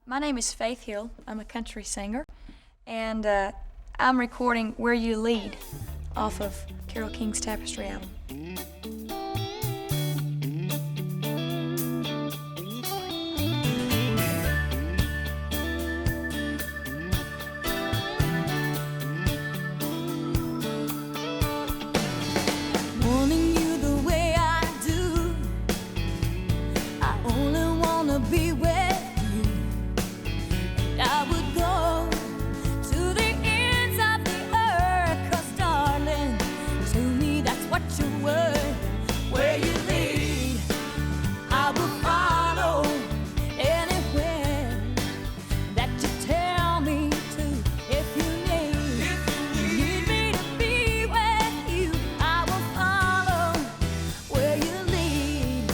My name is Faith Hill. I'm a country singer, and I'm recording Where You Lead off of Carole King's Tapestry album. Wanting you the way I do, I only wanna be with you. And I would go to the ends of the earth, 'cause darling, to me that's what you're worth. Where you lead, I will follow anywhere that you tell me to. If you need me to be with you, I will follow where you lead.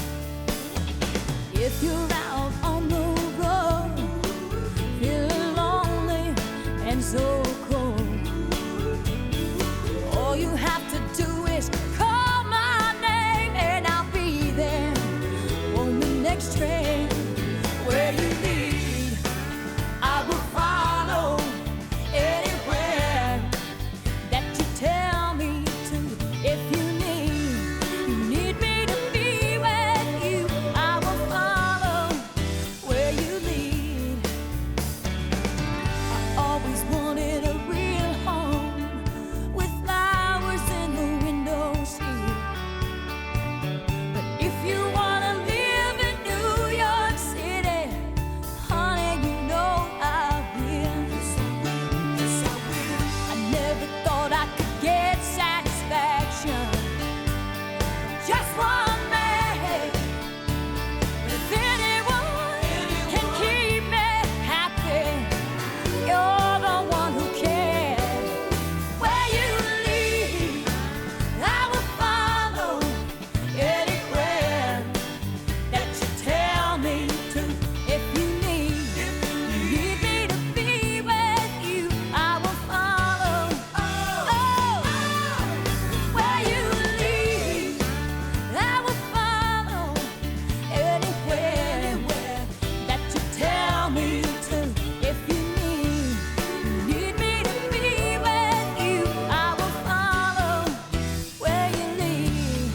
If you're out on the road, feeling lonely and so cold, all you have to do is call my name and I'll be there on the next train. Where you lead, I will follow anywhere that you tell me to. If you need me to be with you, I will follow where you lead. I always wanted a real home with flowers in the windows here. But if you wanna live in New York City, honey, you know I will. Yes, I will. I never thought I could get satisfaction just one man. But if anyone can keep me happy, you're the one who can. Where you lead, I will follow anywhere that you tell me to. If you need me to be with you, I will follow. Where you lead, I will follow anywhere that you tell me to. If you need me to be with you, I will follow where you lead.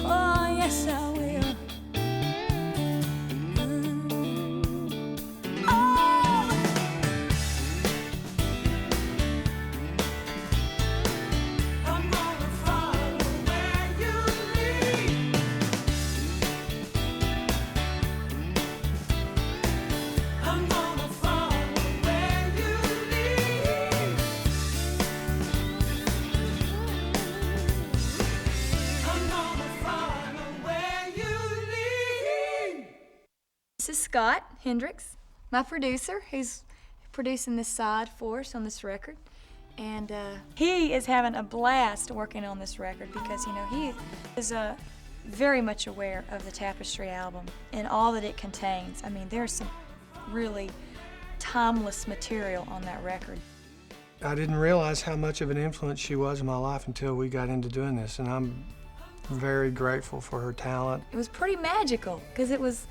Oh, yes, I will. Oh. I'm gonna follow where you lead. I'm gonna follow where you lead. I'm gonna follow where you lead. This is Scott Hendricks, my producer, who's producing this side for us on this record. And he is having a blast working on this record because, you know, he is very much aware of the Tapestry album and all that it contains. I mean, there's some really timeless material on that record. I didn't realize how much of an influence she was in my life until we got into doing this, and I'm very grateful for her talent. It was pretty magical because it was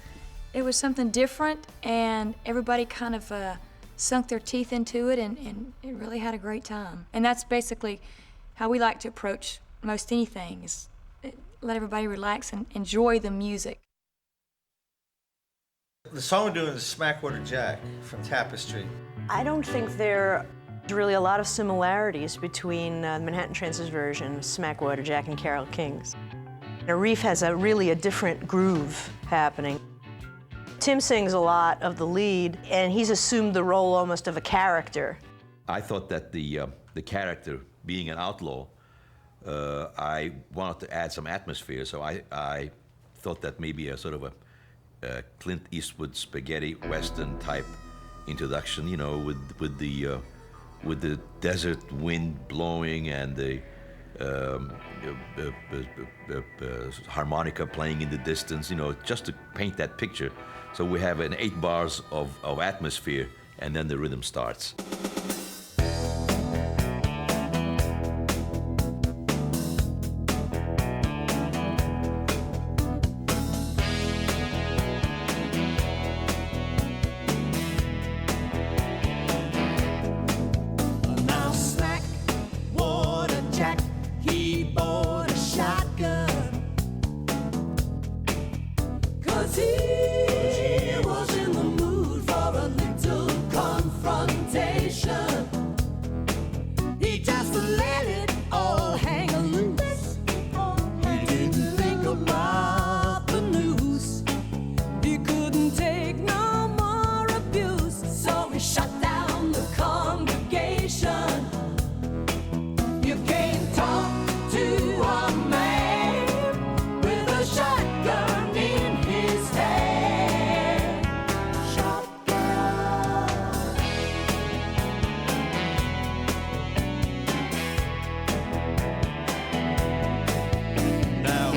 something different, and everybody kind of sunk their teeth into it, and it really had a great time. And that's basically how we like to approach most anything, is let everybody relax and enjoy the music. The song we're doing is Smackwater Jack from Tapestry. I don't think there's really a lot of similarities between the Manhattan Trans's version of Smackwater Jack and Carole King's. Arif has really a different groove happening. Tim sings a lot of the lead, and he's assumed the role almost of a character. I thought that the character, being an outlaw, I wanted to add some atmosphere, so I thought that maybe a sort of a Clint Eastwood spaghetti western type introduction, you know, with the desert wind blowing and the harmonica playing in the distance, you know, just to paint that picture. So we have 8 bars of atmosphere, and then the rhythm starts. He was in the mood for a little confrontation. He just let it all hang loose. He didn't think about the news. He couldn't take no more abuse, so he shut down the congregation. You can't talk to a man with a shotgun in his hand. Shotgun. Now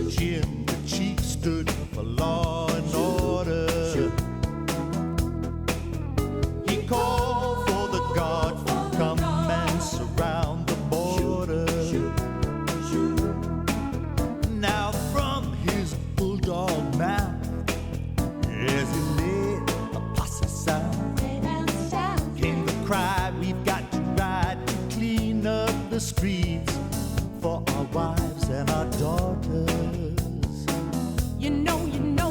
Jim, the chief, stood for law and order. He called for the guard to come and surround the border. Now from his bulldog mouth, as he led a posse south, came the cry, we've got to ride to clean up the streets for our wives and our daughters. You know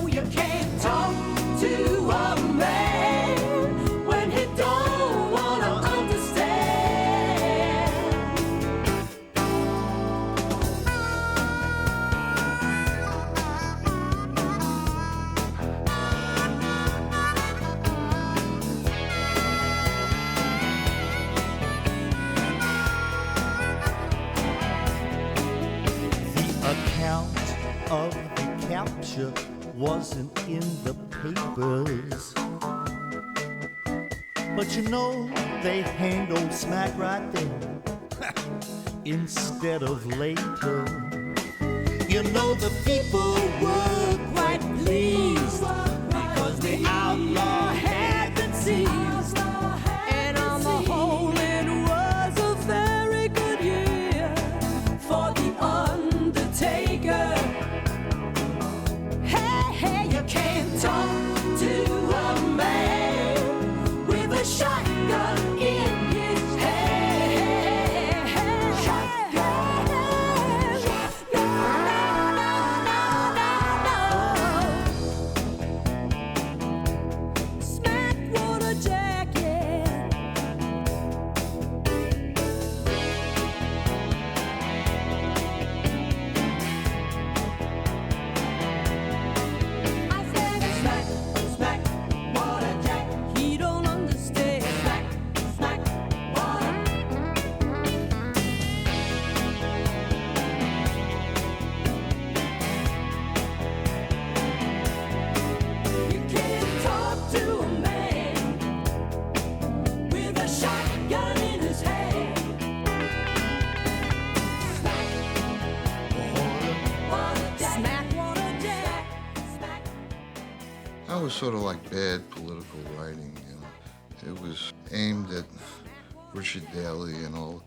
you can't talk to a man when he don't wanna understand. The account of the capture wasn't in the papers, but you know they hanged old Smack right there instead of later. You know the people were quite pleased because the outlaw had been seized, and on the whole it was a very good year For the undertaker. Hey, you can't talk to a man with a shotgun in his hand. Shotgun. No, no. Smackwater jacket. I said Smackwater jacket. He don't understand. Smackwater. You can't talk to a man with a shotgun in his hand. Smackwater jack. That was sort of like bad political writing, you know. It was aimed at Richard Daley and all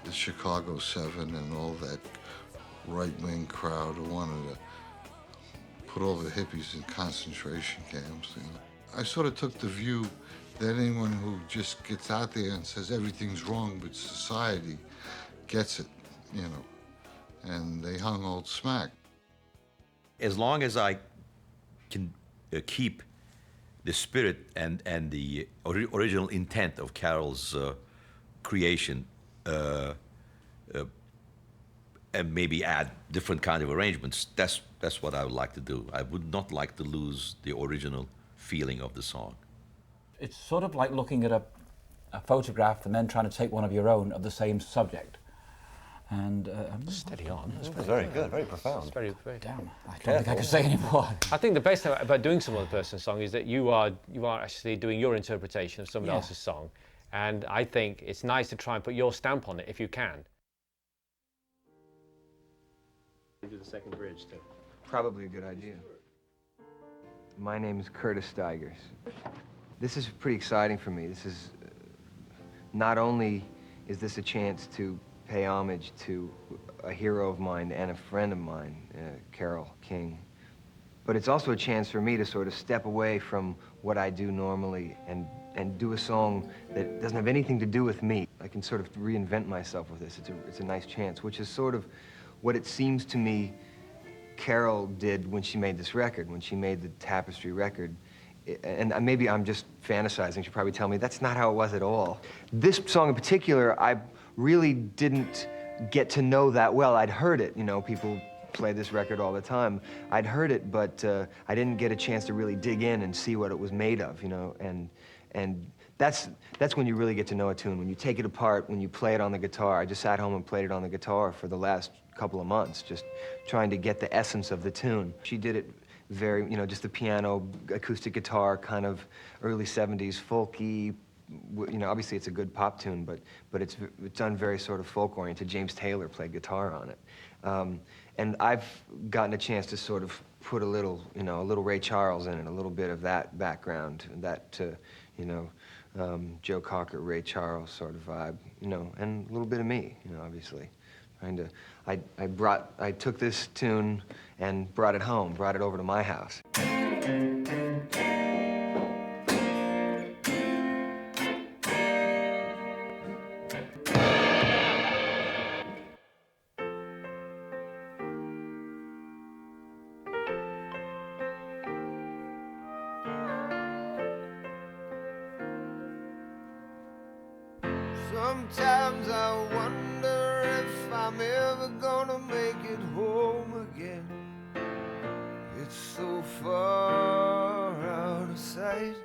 the Chicago 7 and all that right-wing crowd who wanted to put all the hippies in concentration camps, you know. I sort of took the view that anyone who just gets out there and says everything's wrong with society gets it, you know. And they hung old Smack. As long as I can keep the spirit and the original intent of Carole's creation, and maybe add different kind of arrangements, that's what I would like to do. I would not like to lose the original feeling of the song. It's sort of like looking at a photograph and then trying to take one of your own of the same subject. And Steady on. That's very good, very profound. It's very damn, I don't think I can say any more. I think the best thing about doing some other person's song is that you are actually doing your interpretation of someone else's song, and I think it's nice to try and put your stamp on it if you can. Do the second bridge too. Probably a good idea. My name is Curtis Stigers. This is pretty exciting for me. This is not only is this a chance to pay homage to a hero of mine and a friend of mine, Carole King, but it's also a chance for me to sort of step away from what I do normally and do a song that doesn't have anything to do with me. I can sort of reinvent myself with this. It's a nice chance, which is sort of what it seems to me Carole did when she made this record, when she made the Tapestry record. And maybe I'm just fantasizing. She'll probably tell me that's not how it was at all. This song in particular, I really didn't get to know that well. I'd heard it, you know, people play this record all the time. I'd heard it, but I didn't get a chance to really dig in and see what it was made of, you know, and that's when you really get to know a tune, when you take it apart, when you play it on the guitar. I just sat home and played it on the guitar for the last couple of months, just trying to get the essence of the tune. She did it very, you know, just the piano, acoustic guitar, kind of early 70s, folky. You know, obviously it's a good pop tune, but it's done very sort of folk-oriented. James Taylor played guitar on it. And I've gotten a chance to sort of put a little, you know, a little Ray Charles in it, a little bit of that background, that, you know, Joe Cocker, Ray Charles sort of vibe, you know, and a little bit of me, you know, obviously. Trying to, I took this tune and brought it home, brought it over to my house. Sometimes I wonder if I'm ever gonna make it home again. It's so far out of sight.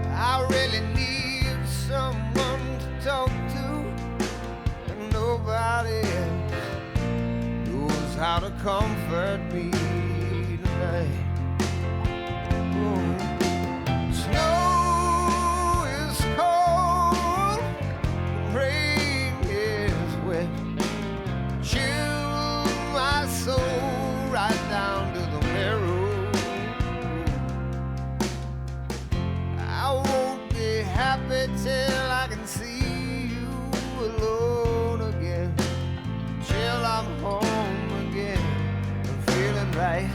I really need someone to talk to, and nobody else knows how to comfort me tonight. Snow is cold, rain is wet, chill my soul right down to the marrow. I won't be happy till I can see you alone again, till I'm home again, I'm feeling right.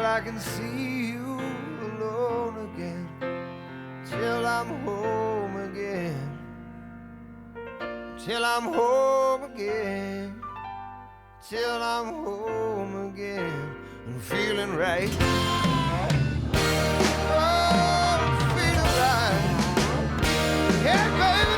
I can see you alone again, till I'm home again, till I'm home again, till I'm home again, I'm feeling right. Oh, I'm feeling right. Yeah, baby.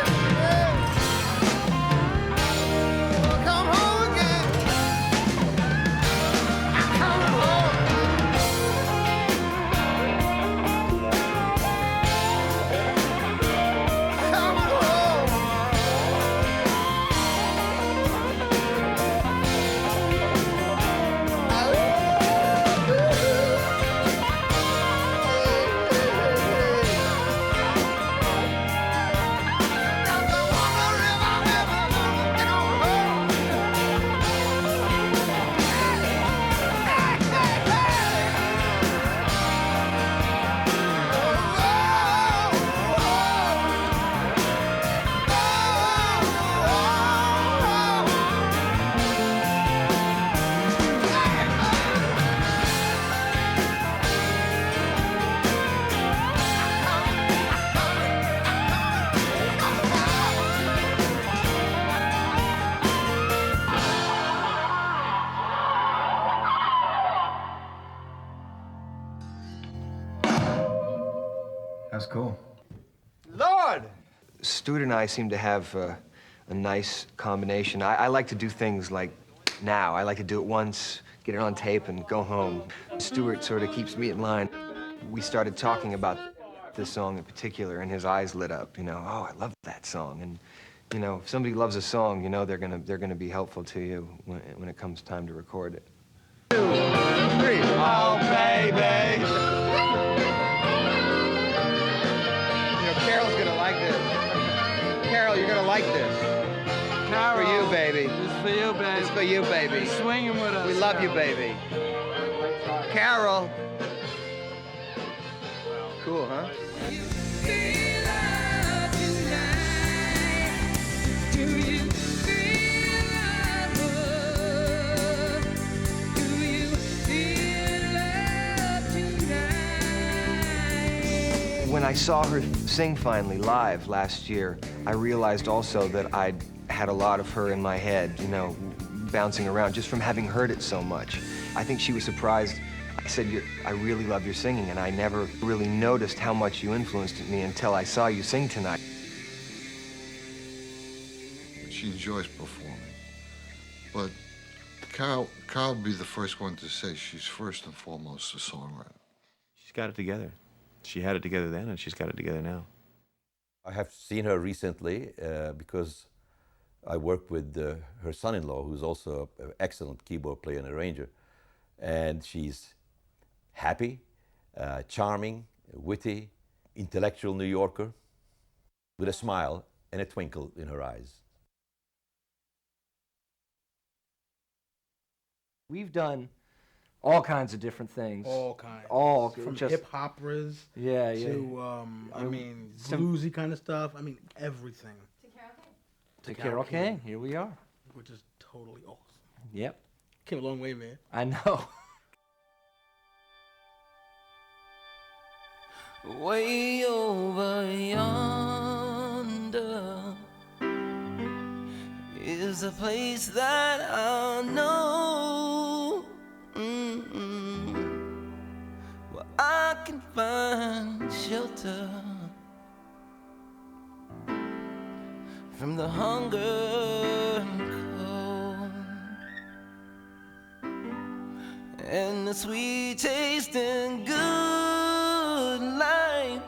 That's cool. Lord! Stuart and I seem to have a nice combination. I like to do things like now. I like to do it once, get it on tape, and go home. Stuart sort of keeps me in line. We started talking about this song in particular, and his eyes lit up. You know, oh, I love that song. And you know, if somebody loves a song, you know they're gonna be helpful to you when it comes time to record it. 2, 3. Oh, baby. You know, Carol's gonna like this. Carol, you're gonna like this. Carol, for you, baby. It's for you, baby. It's for you, baby. You're swinging with us. We love you, baby. Carol. Cool, huh? When I saw her sing finally live last year, I realized also that I'd had a lot of her in my head, you know, bouncing around just from having heard it so much. I think she was surprised. I said, I really love your singing, and I never really noticed how much you influenced me until I saw you sing tonight. She enjoys performing, but Carole would be the first one to say she's first and foremost a songwriter. She's got it together. She had it together then, and she's got it together now. I have seen her recently because I work with her son-in-law, who's also an excellent keyboard player and arranger. And she's happy, charming, witty, intellectual New Yorker, with a smile and a twinkle in her eyes. We've done all kinds of different things. All kinds. All from just hip operas yeah. to I mean bluesy kind of stuff. I mean everything. To Carole King. Here we are. Which is totally awesome. Yep. Came a long way, man. I know. Way over yonder is a place that I know, where I can find shelter from the hunger and cold, and the sweet taste and good life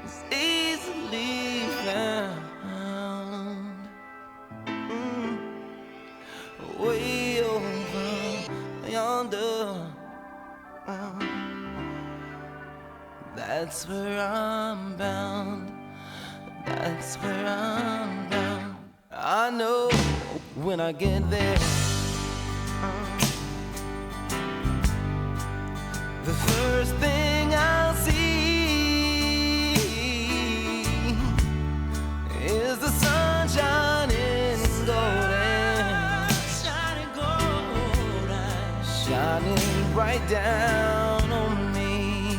is easily found. Way over yonder, that's where I'm bound. That's where I'm bound. I know when I get there, the first thing I'll see is the sun shining golden, shining right down on me.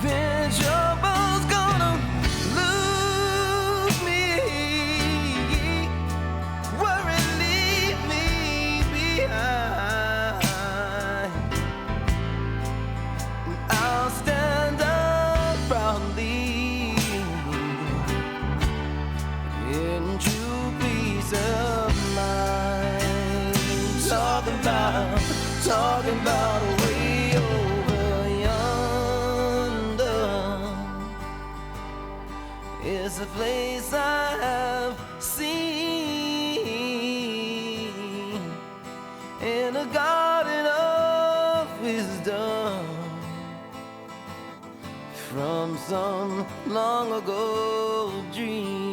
Then trouble's gonna lose me, worry leave me behind. I'll stand up proudly in true peace of mind. Talking about a way over yonder is a place I have seen in a garden of wisdom from some long ago dream.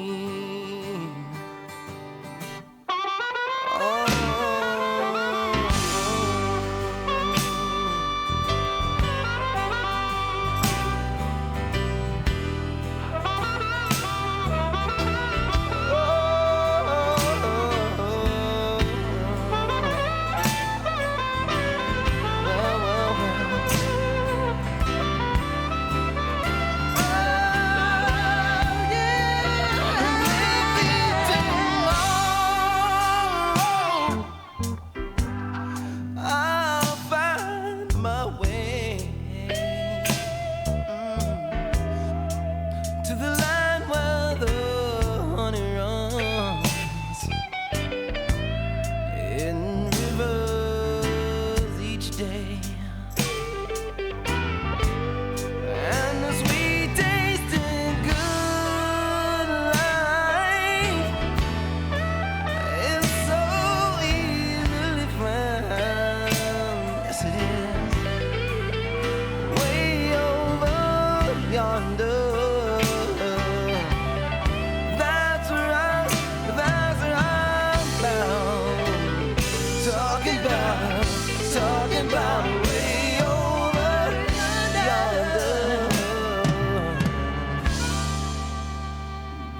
talking about way over yonder.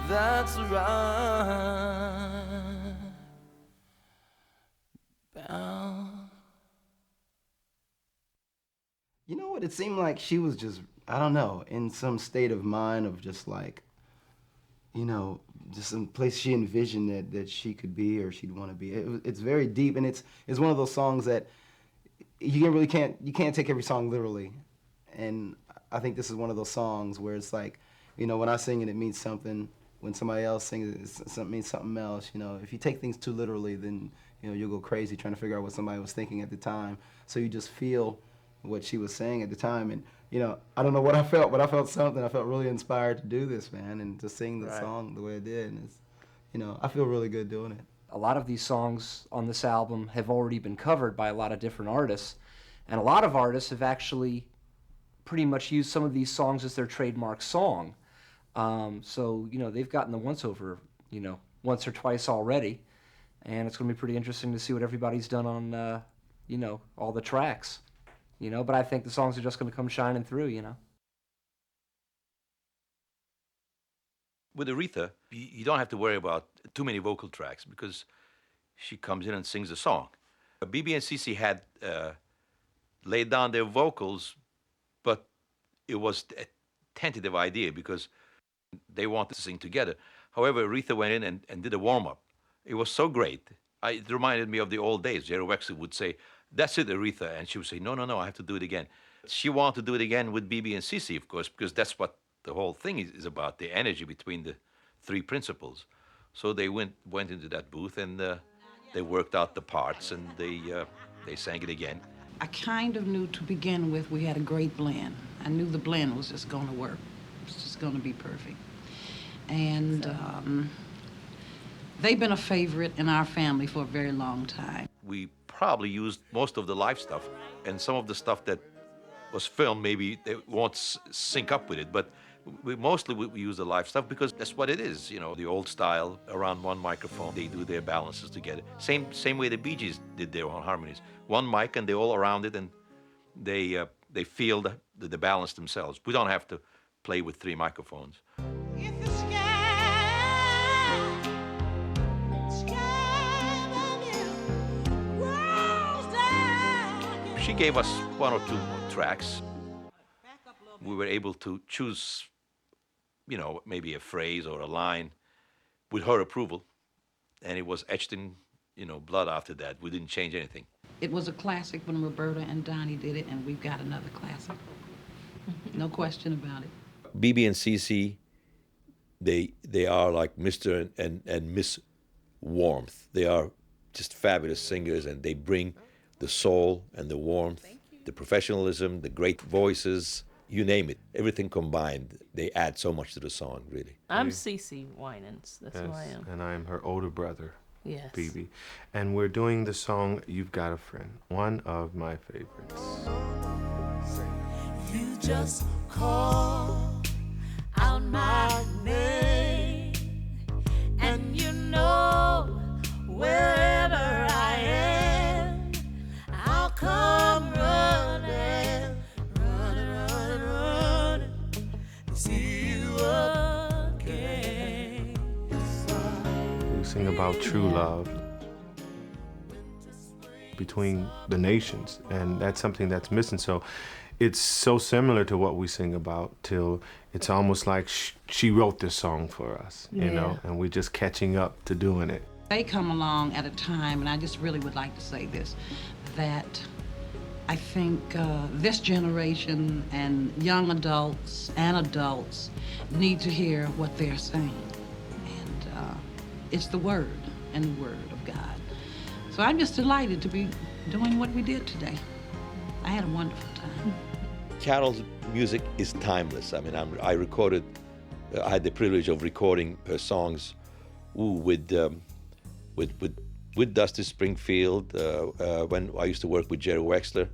That's right. You know what? It seemed like she was just, I don't know, in some state of mind of just like, you know, just some place she envisioned that she could be or she'd want to be. It's very deep, and it's one of those songs that you can't take every song literally. And I think this is one of those songs where it's like, you know, when I sing it means something. When somebody else sings it means something else. You know, if you take things too literally, then, you know, you'll go crazy trying to figure out what somebody was thinking at the time. So you just feel what she was saying at the time. And, you know, I don't know what I felt, but I felt something. I felt really inspired to do this, man, and to sing the song the way I did. And it's, you know, I feel really good doing it. A lot of these songs on this album have already been covered by a lot of different artists, and a lot of artists have actually pretty much used some of these songs as their trademark song. So, you know, they've gotten the once-over, you know, once or twice already, and it's going to be pretty interesting to see what everybody's done on, you know, all the tracks, you know, but I think the songs are just going to come shining through, you know. With Aretha, you don't have to worry about too many vocal tracks because she comes in and sings a song. BEBE and CECE had laid down their vocals, but it was a tentative idea because they wanted to sing together. However, Aretha went in and did a warm-up. It was so great. It reminded me of the old days. Jerry Wexler would say, "That's it, Aretha," and she would say, "No, no, no, I have to do it again." She wanted to do it again with BEBE and CECE, of course, because that's what the whole thing is about, the energy between the three principals. So they went into that booth and they worked out the parts and they sang it again. I kind of knew to begin with we had a great blend. I knew the blend was just going to work. It was just going to be perfect. And they've been a favorite in our family for a very long time. We probably used most of the live stuff, and some of the stuff that was filmed, maybe they won't sync up with it, but mostly we use the live stuff because that's what it is, you know, the old style, around one microphone, they do their balances together. Same way the Bee Gees did their own harmonies. One mic and they all around it, and they feel the balance themselves. We don't have to play with three microphones. She gave us one or two more tracks. We were able to choose, you know, maybe a phrase or a line with her approval, and it was etched in, you know, blood after that. We didn't change anything. It was a classic when Roberta and Donnie did it, and we've got another classic. No question about it. BEBE and CECE, they are like Mr. and Miss Warmth. They are just fabulous singers, and they bring the soul and the warmth, the professionalism, the great voices, you name it. Everything combined, they add so much to the song, really. I'm CeCE Winans. That's who I am. And I'm her older brother, Yes. BEBE. And we're doing the song You've Got a Friend, one of my favorites. You just call out my name, and you know wherever I am, I'll come running, to see you again. We sing about true love between the nations, and that's something that's missing. So it's so similar to what we sing about till it's almost like she wrote this song for us, you know, and we're just catching up to doing it. They come along at a time, and I just really would like to say this, that I think this generation and young adults and adults need to hear what they're saying. And it's the Word and the Word of God. So I'm just delighted to be doing what we did today. I had a wonderful time. Carole's music is timeless. I mean, I recorded, I had the privilege of recording her songs with Dusty Springfield, when I used to work with Jerry Wexler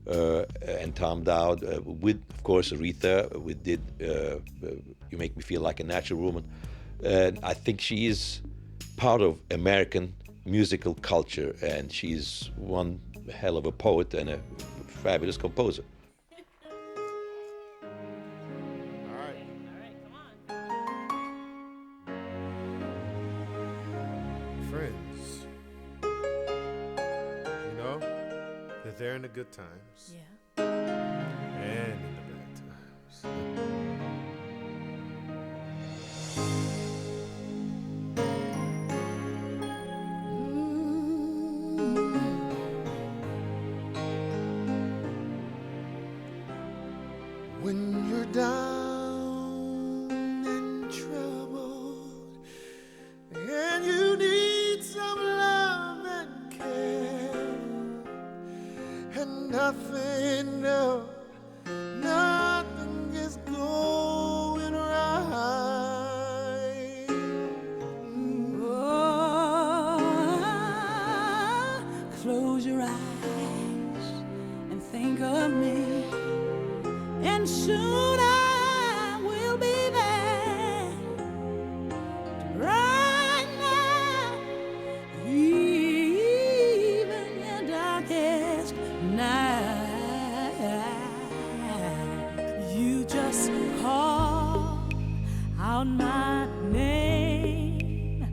and Tom Dowd, with, of course, Aretha. We did You Make Me Feel Like a Natural Woman. And I think she is part of American musical culture, and she's one hell of a poet and a fabulous composer. Friends, you know, they're there in the good times. Yeah. And in the bad times. When you're down and troubled and you need some love and care, and nothing, no, nothing is going right. Oh, close your eyes and think of me, and soon I will be there. Right now, even in darkest night, you just call out my name,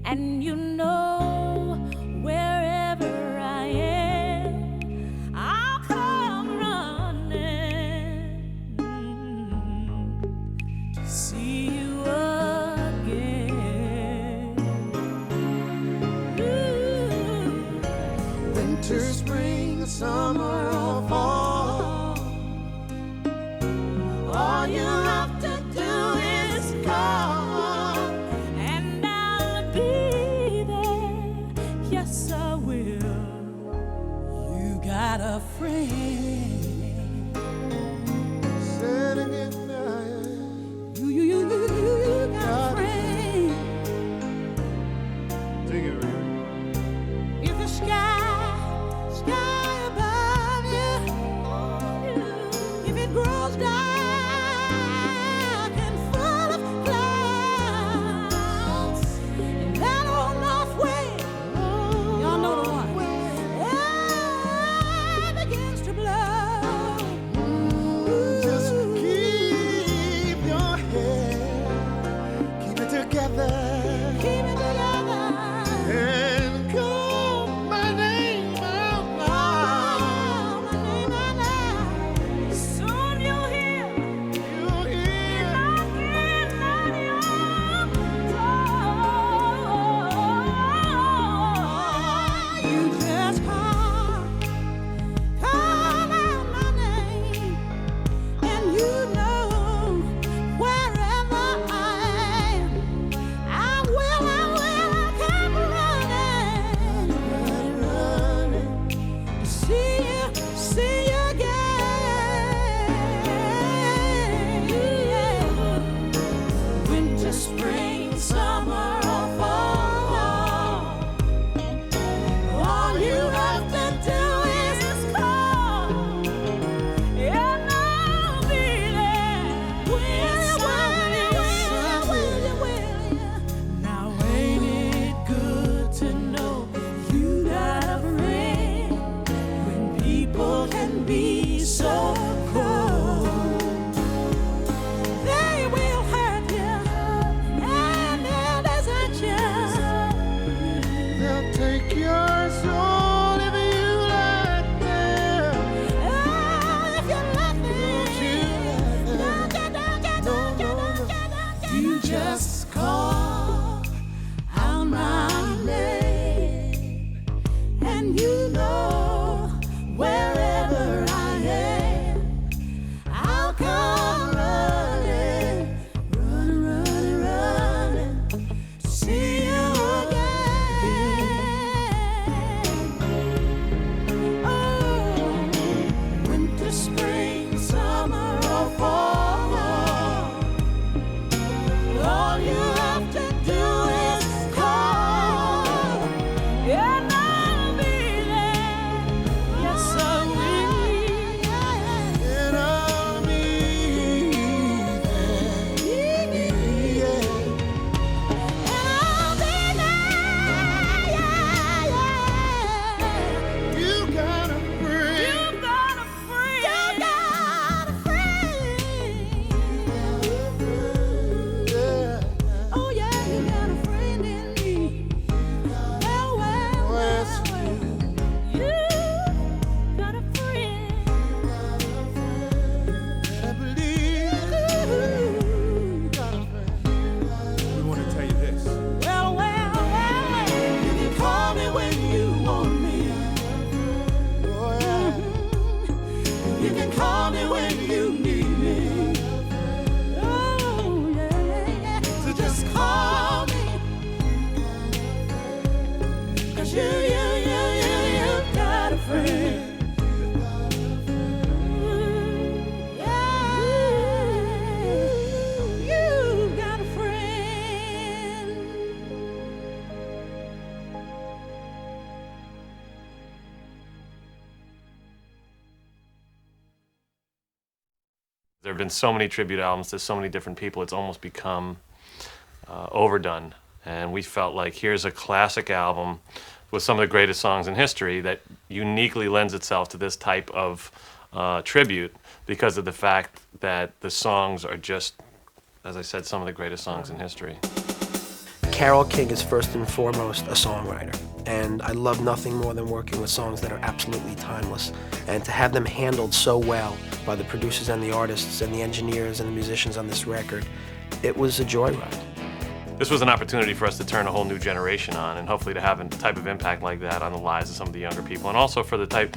and you know wherever I am, I'll come running to see you again. Winter, spring, summer, or fall, all you have to do is call, and I'll be there. Yes, I will. You got a friend. Say it again now. You got a friend. Take it, Rick. If the sky above you, if it grows dark and full of clouds, and that old north wind, y'all know the one, begins to blow. Just keep your head, keep it together, keep it together, and call my name out loud. Soon you'll hear knocking on your door. You just call out my name, and you know wherever I am, I will come running to see you again. Winter, spring, summer, or fall, all you have to do is call, and I'll be there. Will you? Now ain't it good to know you got a friend when people can be so cold? They will hurt you and they'll desert you. They'll take your soul if you let them. Oh, if you let me, you just call out my name, and you know wherever I am, I'll come running to see you again. Oh, winter, spring, summer, or fall, all you have to do is call, and I'll be there. you've got a friend. You've got a friend. There have been so many tribute albums to so many different people, it's almost become overdone. And we felt like here's a classic album with some of the greatest songs in history that uniquely lends itself to this type of tribute because of the fact that the songs are just, as I said, some of the greatest songs in history. Carole King is first and foremost a songwriter, and I love nothing more than working with songs that are absolutely timeless. And to have them handled so well by the producers and the artists and the engineers and the musicians on this record, it was a joyride. This was an opportunity for us to turn a whole new generation on and hopefully to have a type of impact like that on the lives of some of the younger people, and also for the type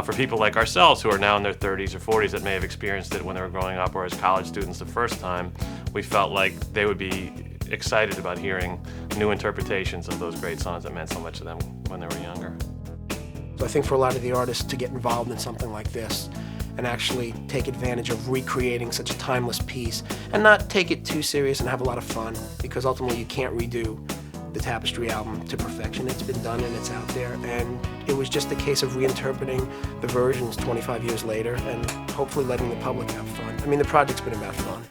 for people like ourselves who are now in their 30s or 40s that may have experienced it when they were growing up or as college students the first time. We felt like they would be excited about hearing new interpretations of those great songs that meant so much to them when they were younger. So I think for a lot of the artists to get involved in something like this and actually take advantage of recreating such a timeless piece and not take it too serious and have a lot of fun, because ultimately you can't redo the Tapestry album to perfection. It's been done and it's out there, and it was just a case of reinterpreting the versions 25 years later and hopefully letting the public have fun. I mean, the project's been about fun.